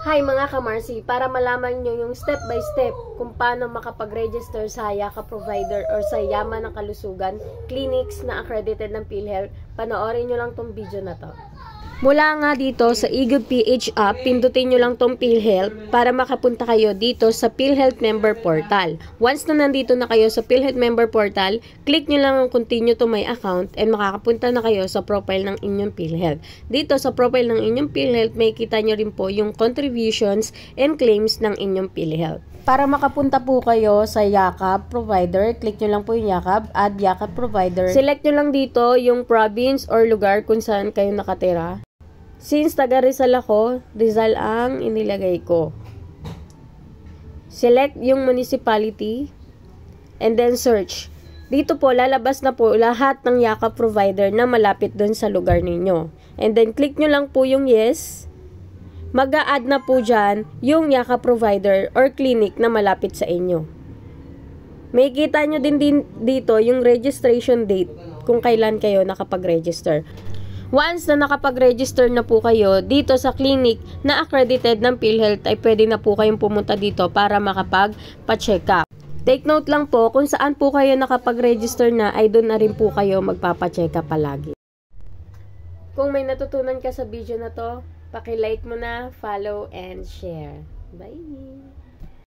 Hi mga kamarsi, para malaman nyo yung step by step kung paano makapag-register sa Hayaka provider or sa Yaman ng Kalusugan, clinics na accredited ng PhilHealth, panoorin nyo lang tong video na to. Mula nga dito sa eGov PH app, pindutin nyo lang tong PhilHealth para makapunta kayo dito sa PhilHealth Member Portal. Once na nandito na kayo sa PhilHealth Member Portal, click nyo lang ang continue to my account and makakapunta na kayo sa profile ng inyong PhilHealth. Dito sa profile ng inyong PhilHealth, may kita nyo rin po yung contributions and claims ng inyong PhilHealth. Para makapunta po kayo sa Yakap provider, click nyo lang po yung Yakap, add Yakap provider. Select nyo lang dito yung province or lugar kung saan kayo nakatira. Since taga Rizal ako, Rizal ang inilagay ko. Select yung municipality and then search. Dito po, lalabas na po lahat ng Yakap provider na malapit dun sa lugar ninyo. And then click nyo lang po yung yes. Mag-a-add na po dyan yung Yakap provider or clinic na malapit sa inyo. May kita nyo din dito yung registration date kung kailan kayo nakapag-register. Once na nakapag-register na po kayo dito sa clinic na accredited ng PhilHealth, ay pwede na po kayong pumunta dito para makapag-pa-check up. Take note lang po, kung saan po kayo nakapag-register na, ay doon na rin po kayo magpapa-check up palagi. Kung may natutunan ka sa video na to, paki-like mo na, follow, and share. Bye!